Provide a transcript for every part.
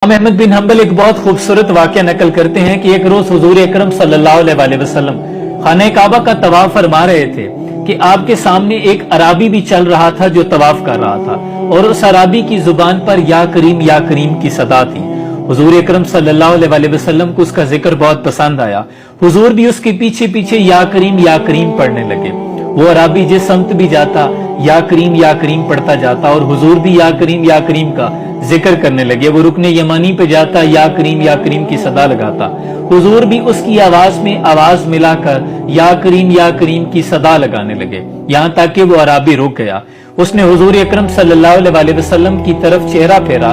इमाम अहमद बिन हम्बल एक बहुत खूबसूरत वाक़या नकल करते हैं कि एक रोज हुजूर अकरम सल्लल्लाहु अलैहि वसल्लम खाने काबा का तवाफ फरमा रहे थे कि आपके सामने एक अराबी भी चल रहा था जो तवाफ कर रहा था, और उस अराबी की जुबान पर या करीम की सदा थी। हुजूर अकरम सल्लल्लाहु अलैहि वसल्लम को उसका जिक्र बहुत पसंद आया। हुजूर भी उसके पीछे पीछे या करीम पढ़ने लगे। वो अराबी जिस समत भी जाता या करीम पढ़ता जाता, और हुजूर भी या करीम का जिक्र करने लगे। वो रुकने यमानी पे जाता या करीम की सदा लगाता, हुजूर भी उसकी आवाज में आवाज मिलाकर या करीम की सदा लगाने लगे, यहाँ तक कि वो अराबी रुक गया। उसने हुजूर अकरम सल्लल्लाहु अलैहि वसल्लम की तरफ चेहरा फेरा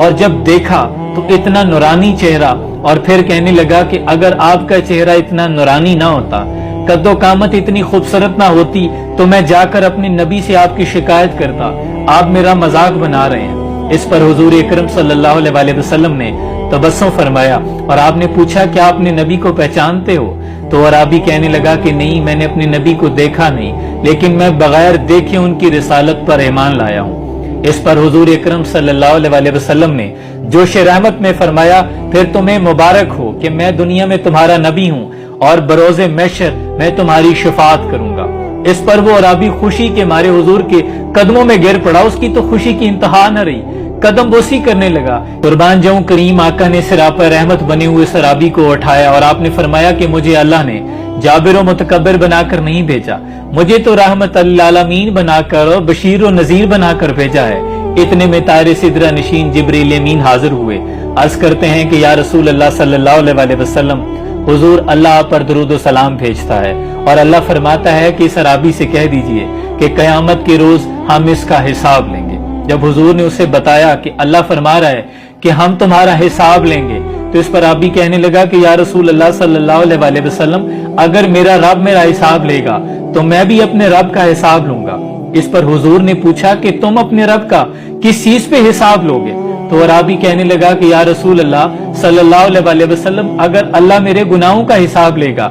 और जब देखा तो इतना नूरानी चेहरा, और फिर कहने लगा कि अगर आपका चेहरा इतना नूरानी ना होता, कद्दो कामत इतनी खूबसूरत ना होती, तो मैं जाकर अपने नबी से आपकी शिकायत करता। आप मेरा मजाक बना रहे हैं। इस पर हुजूर अकरम सल्लल्लाहु अलैहि वसल्लम ने तबस्सुम फरमाया और आपने पूछा क्या आपने नबी को पहचानते हो? तो अराबी कहने लगा कि नहीं, मैंने अपने नबी को देखा नहीं, लेकिन मैं बगैर देखे उनकी रिसालत पर ईमान लाया हूँ। इस पर हुजूर अकरम सल्लल्लाहु अलैहि वसल्लम ने जोश रहमत में फरमाया, फिर तुम्हें मुबारक हो कि मैं दुनिया में तुम्हारा नबी हूँ और बरोज़े महशर मैं तुम्हारी शफाअत करूंगा। इस पर वो अराबी खुशी के मारे हुजूर के कदमों में गिर पड़ा। उसकी तो खुशी की इंतहा न रही, कदम बोसी करने लगा। कुर्बान जाऊं करीम आका ने सिरा पर रहमत बने हुए इस अराबी को उठाया और आपने फरमाया कि मुझे अल्लाह ने जाबिर व मुतकब्बिर बनाकर नहीं भेजा, मुझे तो रहमत अल आलमीन बनाकर और बशीर व नजीर बनाकर भेजा है। इतने में तारे सिदरा नशीन जिब्रील अमीन हाजिर हुए। अर्ज करते हैं कि या रसूल अल्लाह सल्लल्लाहु अलैहि वसल्लम, हुजूर अल्लाह पर दरूद व सलाम भेजता है, और अल्लाह फरमाता है कि इस अराबी से कह दीजिए कि कयामत के रोज हम इसका हिसाब लेंगे। जब हुजूर ने उसे बताया कि अल्लाह फरमा रहा है कि हम तुम्हारा हिसाब लेंगे, तो इस पर अराबी कहने लगा कि या रसूल अल्लाह सल्लल्लाहु अलैहि वसल्लम, अगर मेरा रब मेरा हिसाब लेगा तो मैं भी अपने रब का हिसाब लूंगा। इस पर हुजूर ने पूछा कि तुम अपने रब का किस चीज पे हिसाब लोगे? तो अराबी कहने लगा कि या रसूल अल्लाह सल्लल्लाहु अलैहि वसल्लम, अगर अल्लाह मेरे गुनाहों का हिसाब लेगा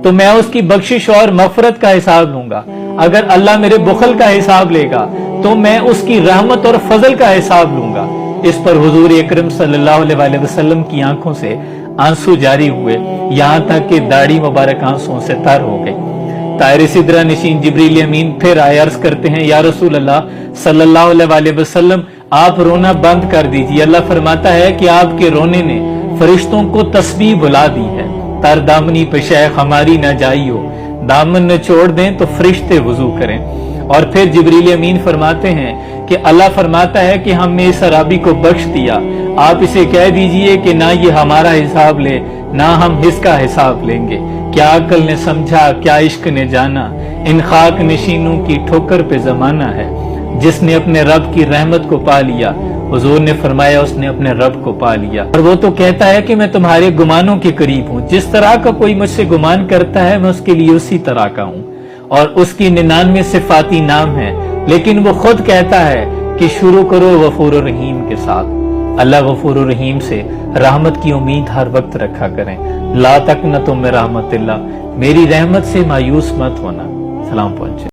तो मैं उसकी बख्शिश और मगफरत का हिसाब लूंगा। अगर अल्लाह मेरे बुखल का हिसाब लेगा तो मैं उसकी रहमत और फजल का हिसाब लूंगा। इस पर हुजूर अकरम सल्लल्लाहु अलैहि वसल्लम की आंखों से आंसू जारी हुए, यहाँ तक कि दाढ़ी मुबारक आंसुओं से तर हो गई। तारे सिदरा नशीन जिब्रील अमीन फिर आए, अर्ज करते हैं या रसूल अल्लाह सल्लल्लाहु अलैहि वसल्लम, आप रोना बंद कर दीजिए। अल्लाह फरमाता है कि आपके रोने ने फरिश्तों को तस्बीह बुला दी है। तर दामनी पे शेख हमारी न जाइयो, दामन न छोड़ दें तो फरिश्ते वुजू करें। और फिर जिब्रील अमीन फरमाते हैं कि अल्लाह फरमाता है कि हमने इस अराबी को बख्श दिया, आप इसे कह दीजिए कि ना ये हमारा हिसाब ले ना हम इसका हिसाब लेंगे। क्या अकल ने समझा, क्या इश्क ने जाना, इन खाक नशीनों की ठोकर पे जमाना है। जिसने अपने रब की रहमत को पा लिया, हुजूर ने फरमाया उसने अपने रब को पा लिया। और वो तो कहता है कि मैं तुम्हारे गुमानों के करीब हूँ। जिस तरह का कोई मुझसे गुमान करता है मैं उसके लिए उसी तरह का हूँ। और उसकी 99 सिफाती नाम है, लेकिन वो खुद कहता है कि शुरू करो गफूर रहीम के साथ। अल्लाह गफूर रहीम से रहमत की उम्मीद हर वक्त रखा करें। ला तक न तुम रहमतिल्लाह, मेरी रहमत से मायूस मत होना। सलाम पहुंचे।